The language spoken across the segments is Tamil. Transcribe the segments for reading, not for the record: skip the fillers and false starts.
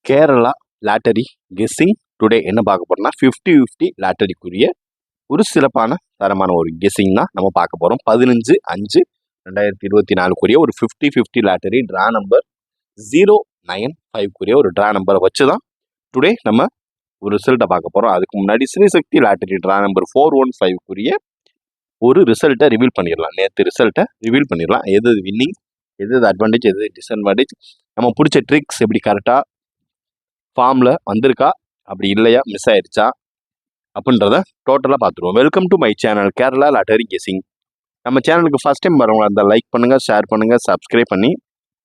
கேரளா லாட்டரி கெஸ்ஸிங் டுடே என்ன பார்க்க போறோம்னா 50-50 லாட்டரிக்குரிய ஒரு சிறப்பான தரமான ஒரு கெஸ்ஸிங் தான் நம்ம பார்க்க போகிறோம். 15/5/2024 ஒரு 50-50 லாட்டரி ட்ரா நம்பர் 095 ஒரு ட்ரா நம்பரை வச்சு தான் டுடே நம்ம ஒரு ரிசல்ட்டை பார்க்க போகிறோம். அதுக்கு முன்னாடி ஸ்ரீசக்தி லாட்டரி ட்ரா நம்பர் 415 ஒரு ரிசல்ட்டை ரிவீல் பண்ணிடலாம். நேற்று ரிசல்ட்டை ரிவீல் பண்ணிடலாம். எது வின்னிங், எது அட்வான்டேஜ், எது டிஸ்அட்வான்டேஜ், நம்ம பிடிச்ச ட்ரிக்ஸ் எப்படி கரெக்டாக ஃபார்மில் வந்திருக்கா, அப்படி இல்லையா மிஸ் ஆயிடுச்சா அப்படின்றத டோட்டலாக பார்த்துருவோம். Welcome to my channel Kerala lottery guessing. நம்ம சேனலுக்கு ஃபஸ்ட் டைம் வரவங்களா இருந்தால் லைக் பண்ணுங்கள், ஷேர் பண்ணுங்கள், சப்ஸ்கிரைப் பண்ணி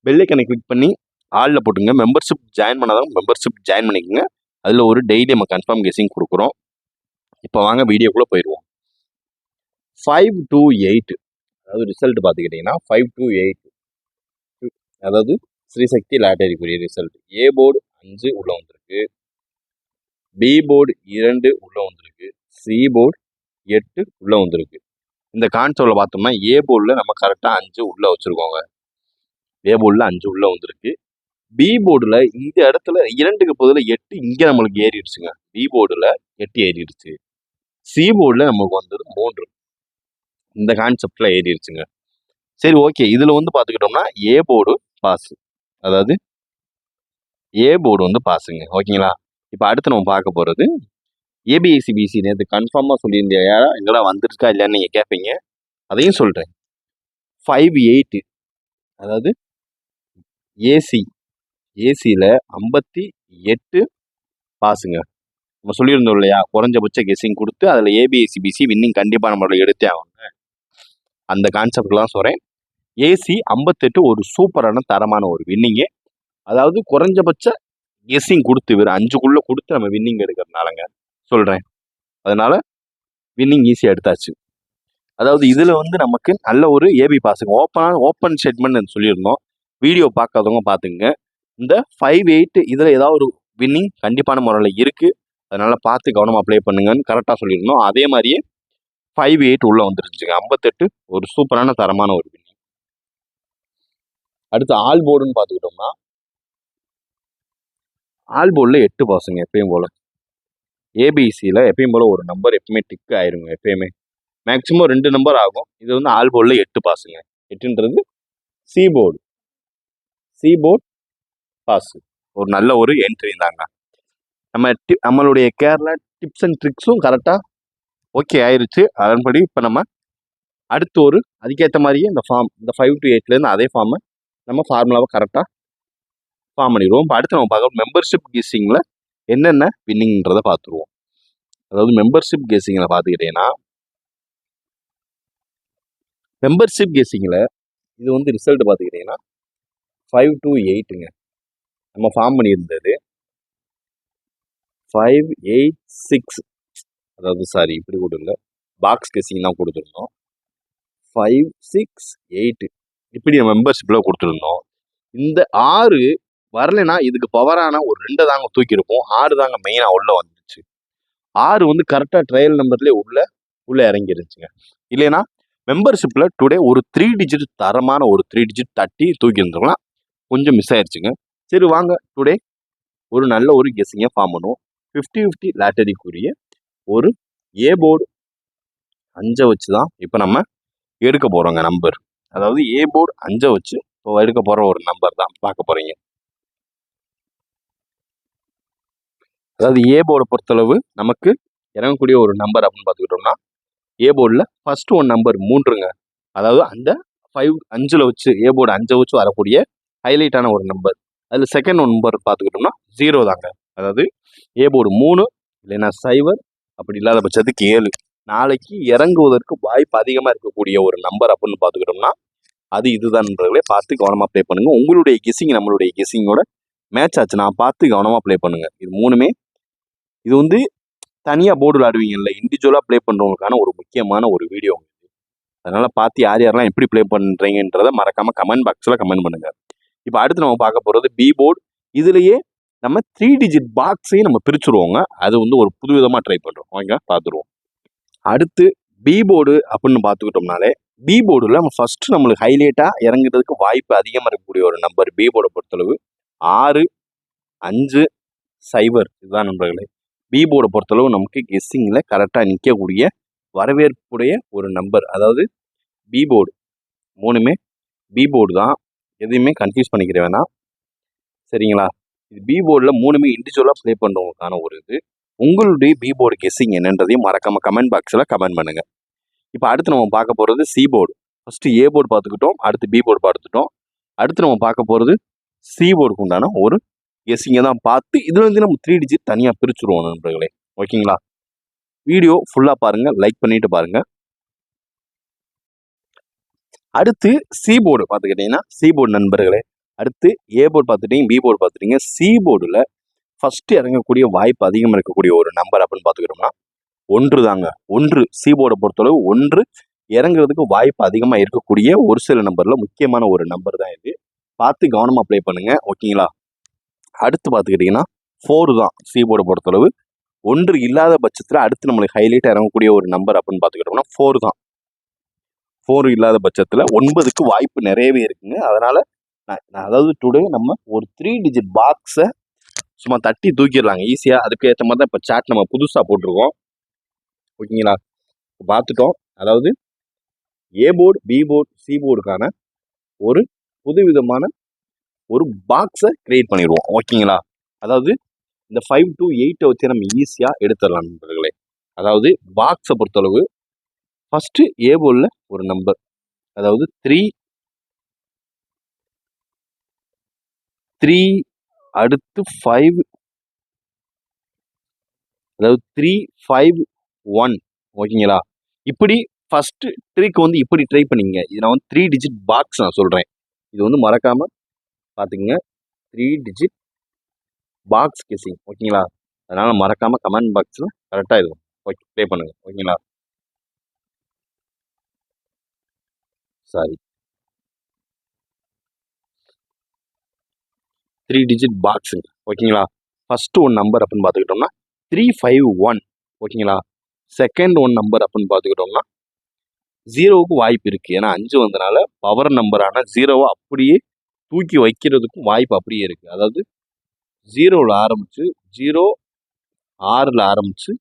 பெல்லைக்கனை கிளிக் பண்ணி ஆளில் போட்டுங்க. மெம்பர்ஷிப் ஜாயின் பண்ணாதான் மெம்பர்ஷிப் ஜாயின் பண்ணிக்கோங்க. அதில் ஒரு டெய்லி நம்ம கன்ஃபார்ம் கெஸ்ஸிங் கொடுக்குறோம். இப்போ வாங்க வீடியோக்குள்ளே போயிடுவோம். 5-8 அதாவது ரிசல்ட் பார்த்துக்கிட்டிங்கன்னா 5-8 அதாவது ஸ்ரீசக்தி லாட்டரிக்குரிய ரிசல்ட். ஏ போர்டு 5 உள்ள வந்திருக்கு, பி போர்டு 2 உள்ள வந்திருக்கு, சி போர்டு 8 உள்ள வந்திருக்கு. இந்த கான்சோல பார்த்தோம்னா ஏ போர்டில் நம்ம கரெக்டாக 5 உள்ள வச்சுருக்கோங்க. ஏ போர்டில் 5 உள்ள வந்திருக்கு. பி போர்டில் இந்த இடத்துல 2க்கு பதில் 8 இங்கே நம்மளுக்கு ஏறிடுச்சுங்க. பி போர்டில் 8 ஏறிடுச்சு. சி போர்டில் நமக்கு வந்தது 3 இந்த கான்செப்டில் ஏறிடுச்சுங்க. சரி, ஓகே. இதில் வந்து பார்த்துக்கிட்டோம்னா ஏ போர்டு பாஸ், அதாவது ஏ போர்டு வந்து பாஸுங்க. ஓகேங்களா? இப்போ அடுத்து நம்ம பார்க்க போகிறது ஏபிஎஸ்சிபிசி. நேற்று கன்ஃபார்மாக சொல்லியிருந்தேன், எங்கடா வந்துருக்கா இல்லையான்னு நீங்கள் கேட்பீங்க. அதையும் சொல்கிறேன். 5-8 அதாவது ஏசியில் 58 பாஸுங்க. நம்ம சொல்லியிருந்தோம் இல்லையா, குறைஞ்சபட்ச கெஸ்ஸிங் கொடுத்து அதில் ஏபிஎஸ்சிபிசி வின்னிங் கண்டிப்பாக நம்மளோட எடுத்தே ஆகணும். அந்த கான்செப்ட்லாம் சொல்கிறேன். ஏசி 58 ஒரு சூப்பரான தரமான ஒரு வின்னிங்கு. அதாவது குறைஞ்சபட்ச கெஸ்ஸிங் கொடுத்து வேறு 5க்குள்ளே கொடுத்து நம்ம வின்னிங் எடுக்கிறதுனாலங்க சொல்கிறேன். அதனால் வின்னிங் ஈஸியாக எடுத்தாச்சு. அதாவது இதில் வந்து நமக்கு நல்ல ஒரு ஏபி பாஸுங்க. ஓப்பன் ஸ்டேட்மெண்ட் சொல்லியிருந்தோம். வீடியோ பார்க்காதவங்க பார்த்துங்க. இந்த 5-8 இதில் ஏதாவது ஒரு வின்னிங் கண்டிப்பான முறையில் இருக்குது. அதனால் பார்த்து கவனமாக ப்ளே பண்ணுங்கன்னு கரெக்டாக சொல்லியிருந்தோம். அதே மாதிரியே 5-8 உள்ளே வந்துருச்சுங்க. 58 ஒரு சூப்பரான தரமான ஒரு வின்னிங். அடுத்து ஆல் போர்டுன்னு பார்த்துக்கிட்டோம்னா ஆல் போர்டில் 8 பாஸுங்க. எப்பயும் போல் ஏபிசியில் எப்பயும் போல் ஒரு நம்பர் எப்பயுமே டிக் ஆயிருங்க. எப்பயுமே மேக்ஸிமம் 2 நம்பர் ஆகும். இது வந்து ஆல் போர்டில் 8 பாஸுங்க. 8ன்றது சி போர்டு பாஸு. ஒரு நல்ல ஒரு என்ட்ரி தாங்க. நம்மளுடைய கேரளா டிப்ஸ் அண்ட் ட்ரிக்ஸும் கரெக்டாக ஓகே ஆயிடுச்சு. அதன்படி இப்போ நம்ம அடுத்து ஒரு அதுக்கேற்ற மாதிரியே இந்த 5-8 அதே ஃபார்மை நம்ம ஃபார்முலாவை கரெக்டாக ஃபார்ம் பண்ணிடுவோம். இப்போ அடுத்து நம்ம பார்க்க மெம்பர்ஷிப் கெஸ்ஸிங்கில் என்னென்ன வின்னிங்ன்றதை பார்த்துருவோம். அதாவது மெம்பர்ஷிப் கெஸ்ஸிங்கில் பார்த்துக்கிட்டீங்கன்னா மெம்பர்ஷிப் கெஸ்ஸிங்கில் இது வந்து ரிசல்ட் பார்த்துக்கிட்டிங்கன்னா 5-8ங்க. நம்ம ஃபார்ம் பண்ணியிருந்தது 5-8-6, அதாவது சாரி இப்படி கூட இல்லை, பாக்ஸ் கெஸ்ஸிங் தான் கொடுத்துருந்தோம். 5-6-8 இப்படி நம்ம மெம்பர்ஷிப்பில் கொடுத்துருந்தோம். இந்த 6 வரலைன்னா இதுக்கு பவரான ஒரு 2 தாங்க தூக்கியிருப்போம். 6 தாங்க மெயினாக உள்ளே வந்துச்சு. 6 வந்து கரெக்டாக ட்ரையல் நம்பர்லேயே உள்ளே இறங்கிருச்சுங்க. இல்லைன்னா மெம்பர்ஷிப்பில் டுடே ஒரு 3 டிஜிட் தரமான ஒரு 3 டிஜிட் தட்டி தூக்கியிருந்தோம்னா கொஞ்சம் மிஸ் ஆயிடுச்சுங்க. சரி வாங்க டுடே ஒரு நல்ல ஒரு கெஸ்ஸிங்கை ஃபார்ம் பண்ணுவோம். 50-50 லாட்டரிக்குரிய ஒரு ஏ போர்டு 5 வச்சு தான் இப்போ நம்ம எடுக்க போகிறோங்க நம்பர். அதாவது ஏ போர்டு 5 வச்சு இப்போ எடுக்க போகிற ஒரு நம்பர் தான் பார்க்க போகிறீங்க. அதாவது ஏ போர்டை பொறுத்தளவு நமக்கு இறங்கக்கூடிய ஒரு நம்பர் அப்படின்னு பார்த்துக்கிட்டோம்னா ஏ போர்டில் ஃபர்ஸ்ட் ஒன் நம்பர் 3ங்க. அதாவது அந்த 5 வச்சு ஏ போர்டு 5 வச்சு வரக்கூடிய ஹைலைட்டான ஒரு நம்பர். அதில் செகண்ட் ஒன் நம்பர் பார்த்துக்கிட்டோம்னா 0 தாங்க. அதாவது ஏ போர்டு 3 இல்லைன்னா 0 அப்படி இல்லாத பட்சத்துக்கு 7 நாளைக்கு இறங்குவதற்கு வாய்ப்பு அதிகமாக இருக்கக்கூடிய ஒரு நம்பர் அப்படின்னு பார்த்துக்கிட்டோம்னா அது இதுதான்ன்றதை பார்த்து கவனமாக ப்ளே பண்ணுங்கள். உங்களுடைய கெஸ்ஸிங் நம்மளுடைய கெஸ்ஸிங்கோட மேட்ச் ஆச்சு நான் பார்த்து கவனமாக ப்ளே பண்ணுங்கள். இது மூணுமே இது வந்து தனியாக போர்டு விளாடுவீங்கல்ல, இண்டிவிஜுவலாக ப்ளே பண்ணுறவங்களுக்கான ஒரு முக்கியமான ஒரு வீடியோ. அதனால் பார்த்து யாரெல்லாம் எப்படி ப்ளே பண்ணுறீங்கன்றதை மறக்காமல் கமெண்ட் பாக்ஸில் கமெண்ட் பண்ணுங்கள். இப்போ அடுத்து நம்ம பார்க்க போகிறது பி போர்டு. இதுலேயே நம்ம 3 டிஜிட் பாக்ஸையும் நம்ம பிரிச்சுருவோங்க. அது வந்து ஒரு புது விதமாக ட்ரை பண்ணுறோம். ஓகே, பார்த்துருவோம். அடுத்து பி போர்டு அப்படின்னு பார்த்துக்கிட்டோம்னாலே பி போர்டில் நம்ம ஃபஸ்ட்டு நம்மளுக்கு ஹைலைட்டாக இறங்குறதுக்கு வாய்ப்பு அதிகமாக இருக்கக்கூடிய ஒரு நம்பர் பி போர்டை பொறுத்தளவு 6, 5 சைபர் இதுதான் நண்பர்களே. பி போர்டை பொறுத்தளவு நமக்கு கெஸ்ஸிங்கில் கரெக்டாக நிற்கக்கூடிய வரவேற்புடைய ஒரு நம்பர். அதாவது பி போர்டு 3மே பி போர்டு தான். எதையுமே கன்ஃபியூஸ் பண்ணிக்கிற வேணாம், சரிங்களா? இது பி போர்டில் 3மே இண்டிவிஜுவலாக ப்ளே பண்ணுறவங்களுக்கான ஒரு இது. உங்களுடைய பி போர்டு கெஸ்ஸிங் என்னன்றதையும் மறக்காமல் கமெண்ட் பாக்ஸில் கமெண்ட் பண்ணுங்கள். இப்போ அடுத்து நம்ம பார்க்க போகிறது C board. First A board பார்த்துக்கிட்டோம், அடுத்து பி போர்டு பார்த்துட்டோம். அடுத்து நம்ம பார்க்க போகிறது சி போர்டுக்கு உண்டான ஒரு கெஸ்ஸிங்கை தான் பார்த்து இதில் வந்து நம்ம 3 டிஜிட் தனியாக பிரிச்சுருவோம் நண்பர்களே. ஓகேங்களா? வீடியோ ஃபுல்லாக பாருங்கள், லைக் பண்ணிட்டு பாருங்கள். அடுத்து சி போர்டு பார்த்துக்கிட்டிங்கன்னா சி போர்டு நண்பர்களே. அடுத்து ஏ போர்டு பார்த்துட்டீங்க, பி போர்டு பார்த்துட்டீங்க. சி போர்டில் ஃபஸ்ட்டு இறங்கக்கூடிய வாய்ப்பு அதிகம் இருக்கக்கூடிய ஒரு நம்பர் அப்படின்னு பார்த்துக்கிட்டோம்னா 1 தாங்க. 1 சி போர்டை பொறுத்தளவு 1 இறங்குறதுக்கு வாய்ப்பு அதிகமாக இருக்கக்கூடிய ஒரு சில நம்பரில் முக்கியமான ஒரு நம்பர் தான் இது. பார்த்து கவனமாக ப்ளே பண்ணுங்கள், ஓகேங்களா? அடுத்து பார்த்துக்கிட்டிங்கன்னா 4 தான் சி போர்டை பொறுத்தளவு. 1 இல்லாத பட்சத்தில் அடுத்து நம்மளுக்கு ஹைலைட்டாக இறங்கக்கூடிய ஒரு நம்பர் அப்படின்னு பார்த்துக்கிட்டோம்னா 4 தான். 4 இல்லாத பட்சத்தில் 9க்கு வாய்ப்பு நிறையவே இருக்குங்க. அதனால் அதாவது டுடே நம்ம ஒரு 3 டிஜிட் பாக்ஸை சும்மா தட்டி தூக்கிடலாங்க ஈஸியாக. அதுக்கு ஏற்ற மாதிரி தான் இப்போ சாட் நம்ம புதுசாக போட்டிருக்கோம், ஓகேங்களா? பார்த்துட்டோம். அதாவது A board, B board, C போர்டுக்கான ஒரு புதுவிதமான ஒரு பாக்ஸை கிரியேட் பண்ணிடுவோம், ஓகேங்களா? அதாவது இந்த 5 to 8 வச்சு நம்ம ஈஸியாக எடுத்துடலாம் நண்பர்களே. அதாவது பாக்ஸை பொறுத்தளவு ஃபஸ்ட்டு ஏ போர்டில் ஒரு நம்பர், அதாவது 3, அடுத்து 5, அதாவது 3, 5, 1, ஓகேங்களா? இப்படி ஃபஸ்ட்டு ட்ரிக் வந்து இப்படி ட்ரை பண்ணிங்க. இது நான் வந்து 3 டிஜிட் பாக்ஸ் நான் சொல்கிறேன். இது வந்து மறக்காமல் பார்த்துக்குங்க, 3 டிஜிட் பாக்ஸ் கெஸ்ஸிங், ஓகேங்களா? அதனால் மறக்காமல் கமெண்ட் பாக்ஸில் கரெக்டாக இது ஓகே ப்ளே பண்ணுங்கள், ஓகேங்களா? சாரி, 3 டிஜிட் பாக்ஸுங்க, ஓகேங்களா? ஃபஸ்ட்டு ஒன் நம்பர் அப்படின்னு பார்த்துக்கிட்டோம்னா 351, ஓகேங்களா? செகண்ட் ஒன் நம்பர் அப்படின்னு பார்த்துக்கிட்டோம்னா 0வுக்கு வாய்ப்பு இருக்குது. ஏன்னா 5 வந்தனால பவர் நம்பரான 0வை அப்படியே தூக்கி வைக்கிறதுக்கும் வாய்ப்பு அப்படியே இருக்குது. அதாவது 0வில் ஆரம்பித்து 0, 6ல் ஆரம்பித்து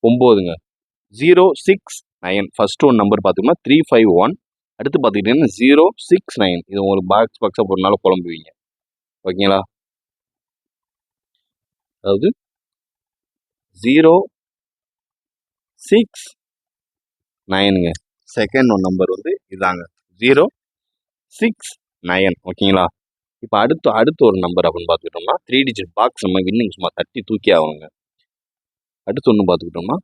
9ங்க. 069 ஃபஸ்ட்டு ஒன் நம்பர் பார்த்திங்கன்னா 351. அடுத்து பார்த்துக்கிட்டிங்கன்னா 069. இது உங்களுக்கு பாக்ஸாக போடுறதுனால குழம்புவீங்க, ஓகேங்களா? அதாவது 069ங்க. செகண்ட் ஒன் நம்பர் வந்து இதாங்க 069, ஓகேங்களா? இப்போ அடுத்து ஒரு நம்பர் அப்படின்னு பார்த்துக்கிட்டோம்னா 3 டிஜிட் பாக்ஸ் நம்ம வின்னிங் சும்மா தட்டி தூக்கி ஆகணுங்க. அடுத்து ஒன்று பார்த்துக்கிட்டோம்னா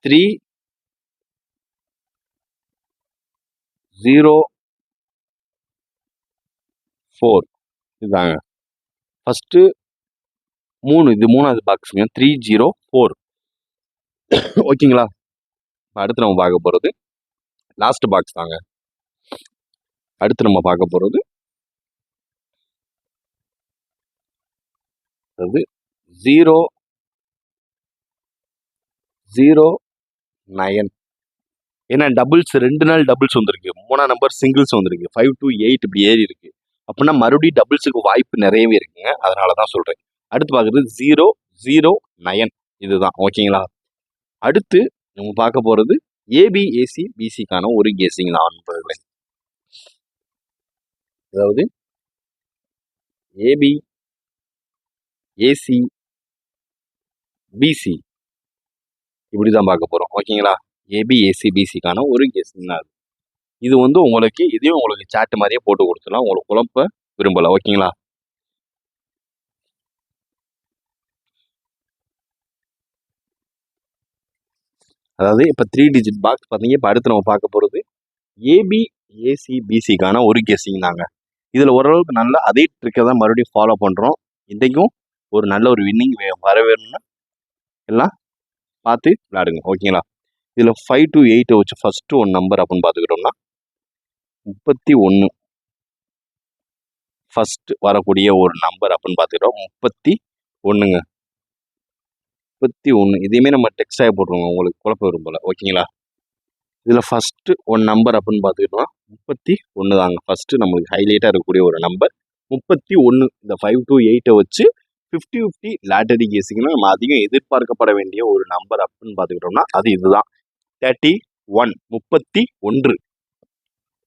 304 இதுதாங்க ஃபஸ்ட்டு 3. இது 3வது பாக்ஸுங்க, 304, ஓகேங்களா? அடுத்து நம்ம பார்க்க போகிறது லாஸ்ட் பாக்ஸ் தாங்க. அடுத்து நம்ம பார்க்க போகிறது அதாவது 009. ஏன்னா டபுள்ஸ் 2 நாள் டபுள்ஸ் வந்திருக்கு, 3ஆம் நம்பர் சிங்கிள்ஸ் வந்திருக்கு, 5 to 8 இப்படி ஏறி இருக்கு. அப்படின்னா மறுபடியும் டபுள்ஸுக்கு வாய்ப்பு நிறையவே இருக்குங்க. அதனால தான் சொல்கிறேன். அடுத்து பார்க்குறது 009 இதுதான், ஓகேங்களா? அடுத்து நம்ம பார்க்க போகிறது ஏபி, ஏசி, பிசிக்கான ஒரு கெஸ்ஸிங் தான் நண்பர்களே. அதாவது ஏபி, ஏசி, பிசி இப்படி தான் பார்க்க போகிறோம், ஓகேங்களா? ஏபி, ஏசி, பிசிக்கான ஒரு கெஸ்ஸிங் தான். இது வந்து உங்களுக்கு இதையும் உங்களுக்கு சாட் மாதிரியே போட்டு கொடுத்துடலாம், உங்களுக்கு குழப்ப விரும்பலை, ஓகேங்களா? அதாவது இப்போ 3 டிஜிட் பாக்ஸ் பார்த்தீங்க. இப்போ அடுத்து நம்ம பார்க்க போகிறது ஏபி, ஏசி, பிசிக்கான ஒரு கெஸ்ஸிங் தாங்க. இதில் ஓரளவுக்கு நல்லா அதே ட்ரிக்கை தான் மறுபடியும் ஃபாலோ பண்ணுறோம். இன்றைக்கும் ஒரு நல்ல ஒரு வின்னிங் வர வேணும்னா எல்லாம் பார்த்து விளையாடுங்க, ஓகேங்களா? இதில் 5 to 8 வச்சு ஃபஸ்ட்டு ஒன் நம்பர் அப்படின்னு பார்த்துக்கிட்டோம்னா 31 ஃபஸ்ட்டு வரக்கூடிய ஒரு நம்பர் அப்படின்னு பார்த்துக்கிட்டோம். 31ங்க, 31. இதையுமே நம்ம டெக்ஸ்டாக போட்டுருவோம், உங்களுக்கு குழப்ப விரும்பலை, ஓகேங்களா? இதில் ஃபஸ்ட்டு ஒன் நம்பர் அப்படின்னு பார்த்துக்கிட்டோம்னா 31 தாங்க. ஃபஸ்ட்டு நம்மளுக்கு ஹைலைட்டாக இருக்கக்கூடிய ஒரு நம்பர் 31 இந்த 5 to 8 வச்சு 50-50 லாட்டரி கேசிங்னா நம்ம அதிகம் எதிர்பார்க்கப்பட வேண்டிய ஒரு நம்பர் அப்படின்னு பார்த்துக்கிட்டோம்னா அது இதுதான் 31.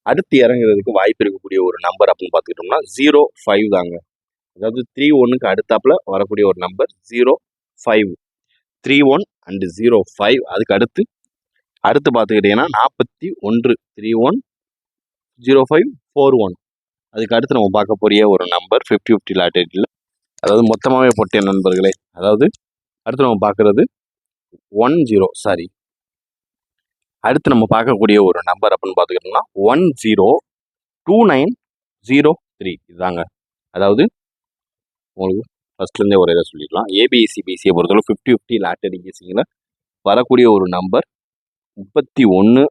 அடுத்து இறங்குறதுக்கு வாய்ப்பு இருக்கக்கூடிய ஒரு நம்பர் அப்படின்னு பார்த்துக்கிட்டோம்னா 05 தாங்க. அதாவது 31க்கு அடுத்தாப்புல வரக்கூடிய ஒரு நம்பர் 05, 31 and 05. அதுக்கு அடுத்து பார்த்துக்கிட்டீங்கன்னா 41, 31, 05, 41. அதுக்கு அடுத்து நம்ம பார்க்க போறிய ஒரு நம்பர் 50-50 லாட்டரியில், அதாவது மொத்தமாகவே போட்டேன் நண்பர்களே. அதாவது அடுத்து நம்ம பார்க்கறது 10, அடுத்து நம்ம பார்க்கக்கூடிய ஒரு நம்பர் அப்படின்னு பார்த்துக்கிட்டோம்னா 102903 இதுதாங்க. அதாவது உங்களுக்கு ஃபர்ஸ்ட்லேருந்தே ஒரு இதை சொல்லிக்கலாம். ஏபிசிபிசியை பொறுத்தவரை 50-50 லாட்டரி கேசிங்கில் வரக்கூடிய ஒரு நம்பர் 31,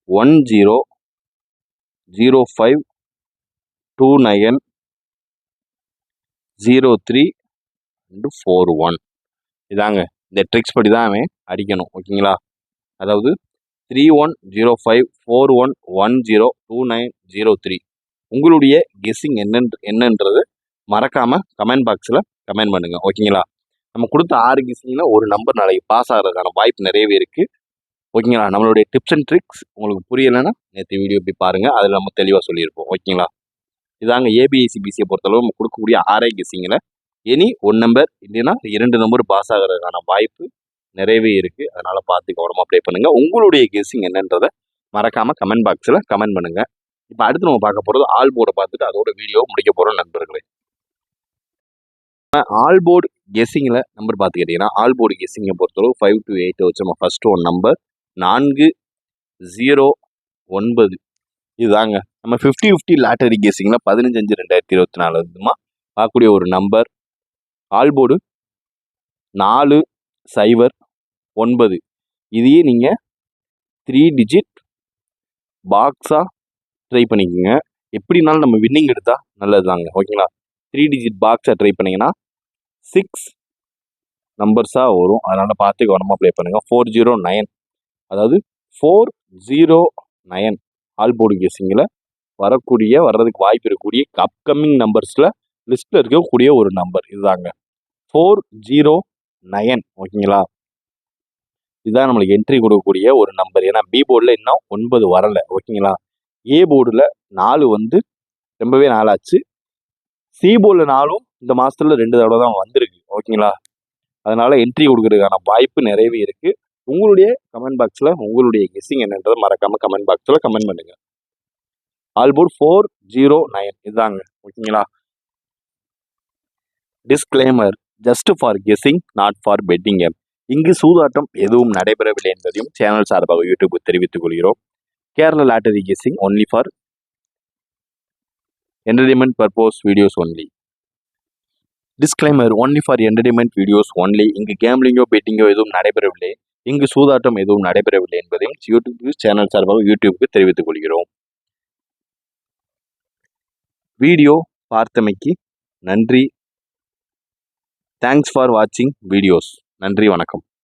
10, 05, 29, 03 and 41 இதாங்க. இந்த ட்ரிக்ஸ் படி தான் அவன் அடிக்கணும், ஓகேங்களா? அதாவது 31, 05, 41, 10, 29, 03 உங்களுடைய கெஸ்ஸிங் என்னன்றது மறக்காமல் கமெண்ட் பாக்ஸில் கமெண்ட் பண்ணுங்கள், ஓகேங்களா? நம்ம கொடுத்த 6 கெஸ்ஸிங்கில் ஒரு நம்பர் நாளைக்கு பாஸ் ஆகிறதுக்கான வாய்ப்பு நிறையவே இருக்குது, ஓகேங்களா? நம்மளுடைய டிப்ஸ் அண்ட் ட்ரிக்ஸ் உங்களுக்கு புரியலைன்னா நேற்று வீடியோ போய் பாருங்கள், அதில் நம்ம தெளிவாக சொல்லியிருப்போம், ஓகேங்களா? இதாங்க ஏபிஐசிபிசியை பொறுத்தளவு நம்ம கொடுக்கக்கூடிய 6 கெஸ்ஸிங்கில் எனி 1 நம்பர் இல்லைன்னா 2 நம்பர் பாஸ் ஆகிறதுக்கான வாய்ப்பு நிறையவே இருக்குது. அதனால் பார்த்து கவனமாக ப்ளே பண்ணுங்கள். உங்களுடைய கெஸ்ஸிங் என்னன்றதை மறக்காமல் கமெண்ட் பாக்ஸில் கமெண்ட் பண்ணுங்கள். இப்போ அடுத்து நம்ம பார்க்க போகிறது ஆல் போர்டை பார்த்துட்டு அதோட வீடியோ முடிக்க போகிறோம் நண்பர்களே. ஆல் போர்டு கெஸ்ஸிங்கில் நம்பர் பார்த்துக்கிட்டிங்கன்னா ஆல் போர்டு கெஸ்ஸிங்கை பொறுத்தளவு 5 to 8 வச்சு நம்ம ஃபஸ்ட்டு ஒரு நம்பர் 409 இதுதாங்க. நம்ம 50-50 லாட்டரி கெஸ்ஸிங்கில் 15/5/2024 பார்க்கக்கூடிய ஒரு நம்பர் ஆல் போர்டு 409. இதையே நீங்கள் 3 டிஜிட் பாக்ஸாக ட்ரை பண்ணிக்கோங்க. எப்படினாலும் நம்ம வின்னிங் எடுத்தால் நல்லது தாங்க, ஓகேங்களா? 3 டிஜிட் பாக்ஸாக ட்ரை பண்ணிங்கன்னா 6 நம்பர்ஸாக வரும். அதனால் பார்த்து கவனமாக ப்ளே பண்ணுங்கள். 409, அதாவது 409 ஆல் போர்டு கெஸ்ஸிங்கில் வர்றதுக்கு வாய்ப்பு இருக்கக்கூடிய அப்கமிங் நம்பர்ஸில் லிஸ்ட்டில் இருக்கக்கூடிய ஒரு நம்பர் இதுதாங்க 409, ஓகேங்களா? இதுதான் நம்மளுக்கு என்ட்ரி கொடுக்கக்கூடிய ஒரு நம்பர். ஏன்னா பி போர்டில் இன்னும் 9 வரலை, ஓகேங்களா? ஏ போர்டில் 4 வந்து ரொம்பவே நாளாச்சு. சி போர்டில் 4 இந்த மாதத்தில் 2 தடவை தான் வந்திருக்கு, ஓகேங்களா? அதனால் என்ட்ரி கொடுக்கறதுக்கான வாய்ப்பு நிறையவே இருக்குது. உங்களுடைய கமெண்ட் பாக்ஸில் உங்களுடைய கெஸ்ஸிங் என்னன்றதை மறக்காமல் கமெண்ட் பாக்ஸில் கமெண்ட் பண்ணுங்கள். ஆல் போர்டு 409 இதுதாங்க, ஓகேங்களா? Disclaimer, just for guessing, not for betting. இங்கு சூதாட்டம் எதுவும் நடைபெறவில்லை என்பதையும் சேனல் சார்பாக யூடியூப் தெரிவித்துக் கொள்கிறோம். Kerala lottery guessing only for entertainment purpose videos only. Disclaimer, only for entertainment videos only. இங்கு கேம்லிங்கோ பெட்டிங்கோ எதுவும் நடைபெறவில்லை, இங்கு சூதாட்டம் எதுவும் நடைபெறவில்லை என்பதையும் யூடியூப் சேனல் சார்பாக யூடியூப்க்கு தெரிவித்துக் கொள்கிறோம். வீடியோ பார்த்தமைக்கு நன்றி. தேங்க்ஸ் ஃபார் வாட்சிங் வீடியோஸ். நன்றி, வணக்கம்.